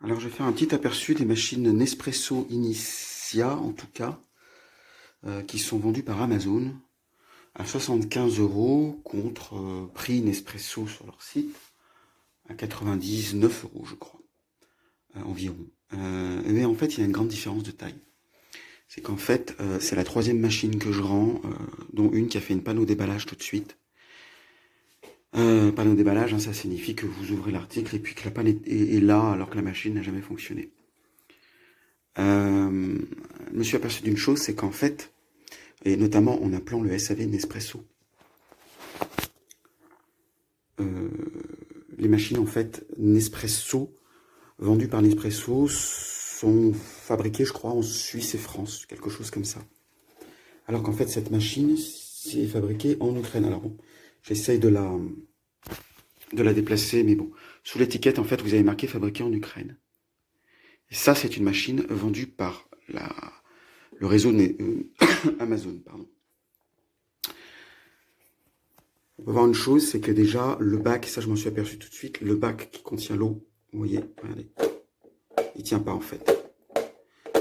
Alors, je vais faire un petit aperçu des machines Nespresso Initia, en tout cas, qui sont vendues par Amazon à 75 € contre prix Nespresso sur leur site à 99 € je crois, environ. Mais en fait, il y a une grande différence de taille. C'est qu'en fait, c'est la troisième machine que je rends, dont une qui a fait une panneau déballage tout de suite. Panneau déballage, hein, ça signifie que vous ouvrez l'article et puis que la panne est là alors que la machine n'a jamais fonctionné. Je me suis aperçu d'une chose, c'est qu'en fait, et notamment en appelant le SAV Nespresso, les machines en fait Nespresso, vendues par Nespresso, sont fabriquées je crois en Suisse et France, quelque chose comme ça. Alors qu'en fait cette machine, c'est fabriquée en Ukraine. Alors bon, j'essaye de la déplacer, mais bon, sous l'étiquette en fait vous avez marqué fabriquée en Ukraine. Et ça c'est une machine vendue par le réseau Amazon, pardon. On peut voir une chose, c'est que déjà, le bac, ça je m'en suis aperçu tout de suite, le bac qui contient l'eau, vous voyez, regardez, il tient pas en fait.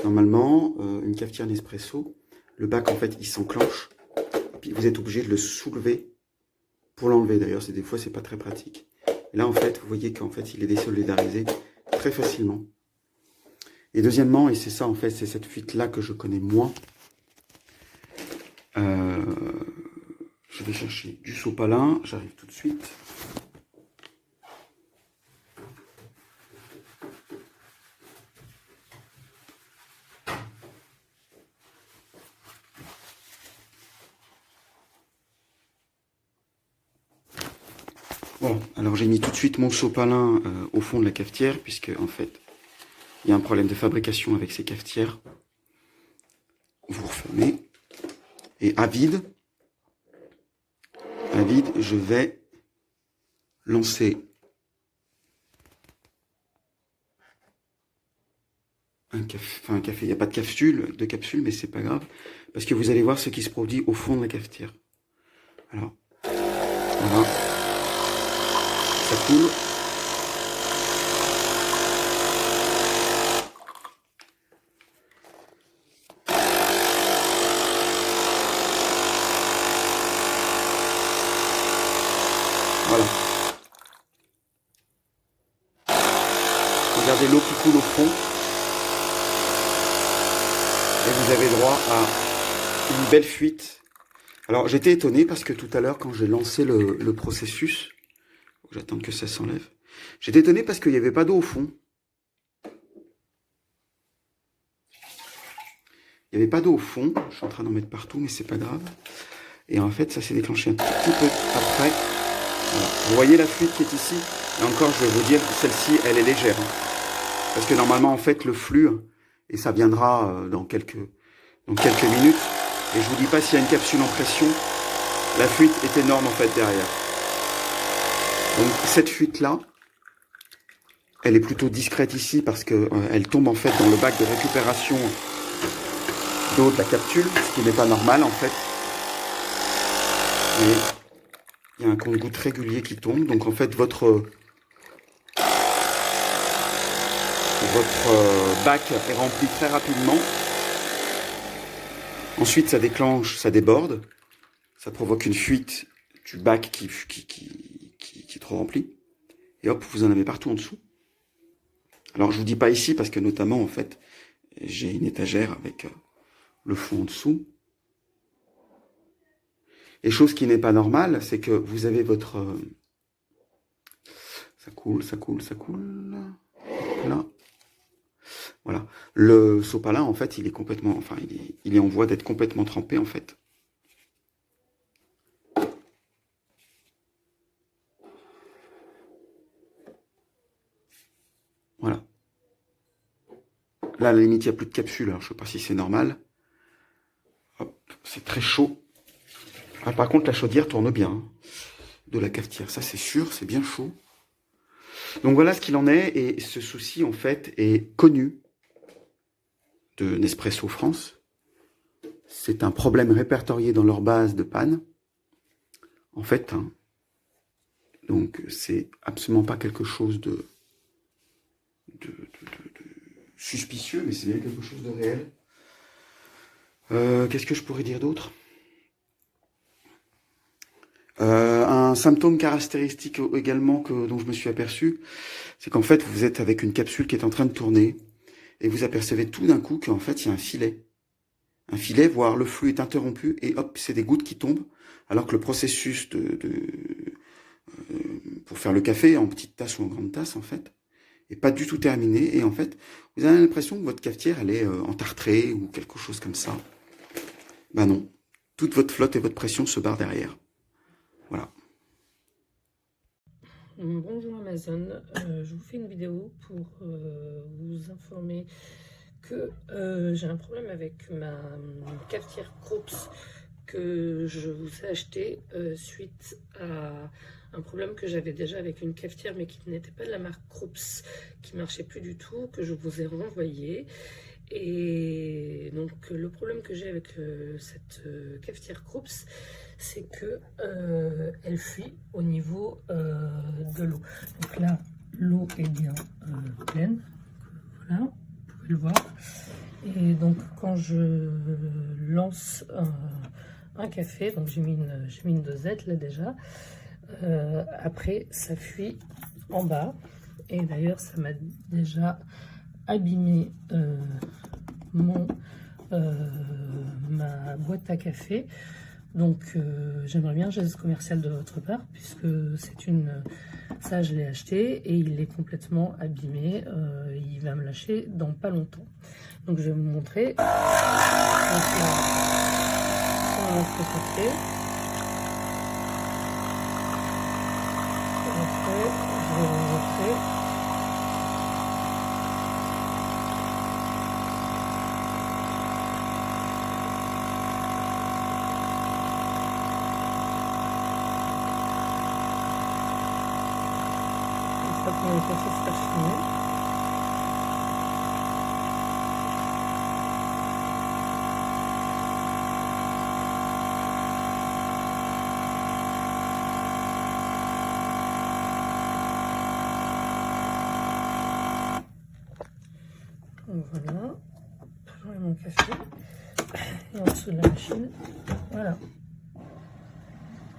Normalement, une cafetière Nespresso, le bac en fait, il s'enclenche, puis vous êtes obligé de le soulever pour l'enlever. D'ailleurs, des fois, c'est pas très pratique. Et là, en fait, vous voyez qu'en fait, il est désolidarisé très facilement. Et deuxièmement, et c'est ça en fait, c'est cette fuite-là que je connais moins, je vais chercher du sopalin, j'arrive tout de suite. Voilà, alors j'ai mis tout de suite mon sopalin au fond de la cafetière, puisque en fait, il y a un problème de fabrication avec ces cafetières. Vous refermez. Et à vide, je vais lancer un café. Il n'y a pas de capsule, mais c'est pas grave, parce que vous allez voir ce qui se produit au fond de la cafetière. Alors, voilà, ça coule. Voilà. Regardez l'eau qui coule au fond. Et vous avez droit à une belle fuite. Alors j'étais étonné parce que tout à l'heure, quand j'ai lancé le processus, j'attends que ça s'enlève. J'étais étonné parce qu'il n'y avait pas d'eau au fond. Il n'y avait pas d'eau au fond. Je suis en train d'en mettre partout, mais c'est pas grave. Et en fait, ça s'est déclenché un tout petit peu après. Voilà. Vous voyez la fuite qui est ici? Et encore, je vais vous dire que celle-ci, elle est légère. Hein. Parce que normalement, en fait, le flux, et ça viendra dans quelques minutes, et je vous dis pas s'il y a une capsule en pression, la fuite est énorme en fait derrière. Donc cette fuite-là, elle est plutôt discrète ici parce que elle tombe en fait dans le bac de récupération d'eau de la capsule, ce qui n'est pas normal en fait. Et il y a un compte-gouttes régulier qui tombe, donc en fait votre bac est rempli très rapidement. Ensuite ça déclenche, ça déborde, ça provoque une fuite du bac qui est trop rempli. Et hop, vous en avez partout en dessous. Alors je vous dis pas ici parce que notamment en fait j'ai une étagère avec le fond en dessous. Et chose qui n'est pas normale, c'est que vous avez votre ça coule. Là. Voilà. Le sopalin en fait, il est complètement, enfin il est en voie d'être complètement trempé en fait. Voilà. Là, à la limite, il n'y a plus de capsule. Alors, je ne sais pas si c'est normal. Hop, c'est très chaud. Ah, par contre, la chaudière tourne bien hein, de la cafetière. Ça, c'est sûr, c'est bien chaud. Donc, voilà ce qu'il en est. Et ce souci, en fait, est connu de Nespresso France. C'est un problème répertorié dans leur base de panne. En fait, hein, donc, c'est absolument pas quelque chose suspicieux, mais c'est bien quelque chose de réel. Qu'est-ce que je pourrais dire d'autre? Un symptôme caractéristique également dont je me suis aperçu, c'est qu'en fait, vous êtes avec une capsule qui est en train de tourner, et vous apercevez tout d'un coup qu'en fait, il y a un filet. Un filet, voire le flux est interrompu, et hop, c'est des gouttes qui tombent, alors que le processus pour faire le café en petite tasse ou en grande tasse, en fait, est pas du tout terminé, et en fait, vous avez l'impression que votre cafetière, elle est entartrée, ou quelque chose comme ça. Ben non, toute votre flotte et votre pression se barrent derrière. Voilà. Bonjour Amazon, je vous fais une vidéo pour vous informer que j'ai un problème avec ma cafetière Krups que je vous ai acheté suite à un problème que j'avais déjà avec une cafetière mais qui n'était pas de la marque Krups, qui marchait plus du tout, que je vous ai renvoyé. Et donc le problème que j'ai avec cette cafetière Krups, c'est que elle fuit au niveau de l'eau. Donc là, l'eau est bien pleine, voilà, vous pouvez le voir. Et donc quand je lance un café, donc j'ai mis une dosette là déjà, après ça fuit en bas. Et d'ailleurs ça m'a déjà abîmé ma boîte à café. Donc j'aimerais bien un geste commercial de votre part, puisque c'est ça je l'ai acheté et il est complètement abîmé. Il va me lâcher dans pas longtemps. Donc je vais vous montrer. Donc, notre café. Après, je vais vous montrer. Une fois que mon café sera fini. Donc voilà, je mets mon café et en dessous de la machine, voilà.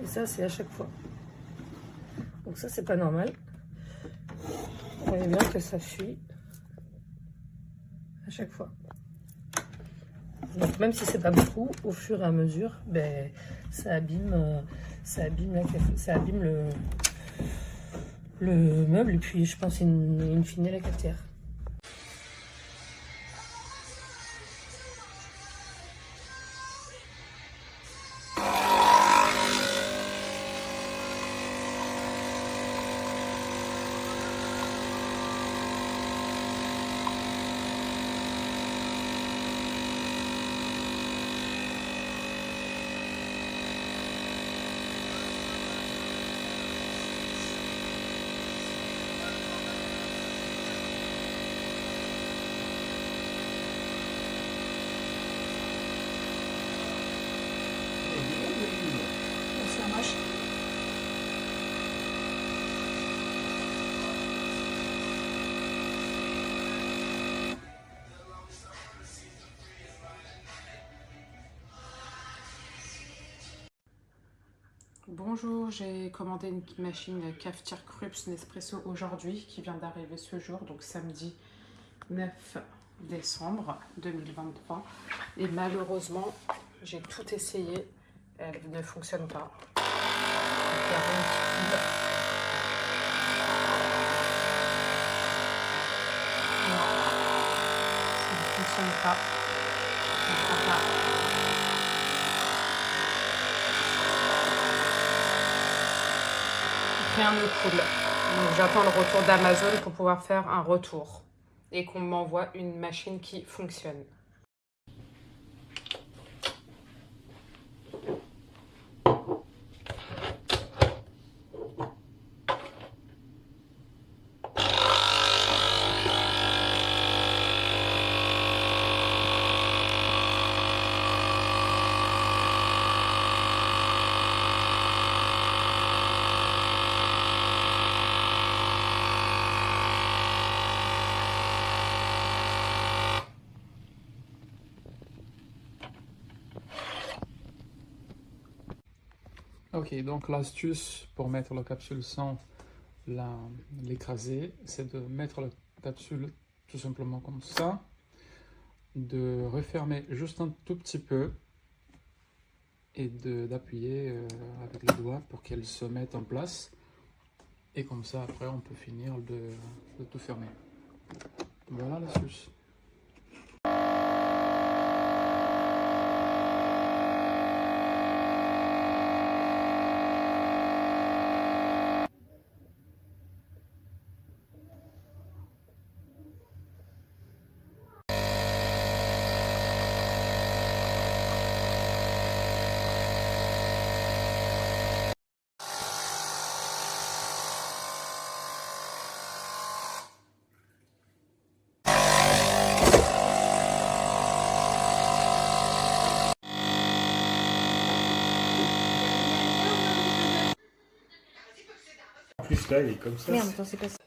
Et ça c'est à chaque fois. Donc ça c'est pas normal. Vous voyez bien que ça fuit à chaque fois. Donc même si c'est pas beaucoup, au fur et à mesure, ben, ça abîme le meuble et puis je pense in fine la cafetière. Bonjour, j'ai commandé une machine cafetière Krups Nespresso aujourd'hui qui vient d'arriver ce jour, donc samedi 9 décembre 2023. Et malheureusement, j'ai tout essayé, elle ne fonctionne pas. Donc, il y a rien qui coule. Non, ça ne fonctionne pas. Ça ne prend pas. Rien ne coule. Donc j'attends le retour d'Amazon pour pouvoir faire un retour et qu'on m'envoie une machine qui fonctionne. Ok, donc l'astuce pour mettre la capsule sans l'écraser, c'est de mettre la capsule tout simplement comme ça, de refermer juste un tout petit peu et d'appuyer avec les doigts pour qu'elle se mette en place. Et comme ça, après, on peut finir de tout fermer. Voilà l'astuce. En plus là, il est comme ça. Merde, attends, c'est pas ça.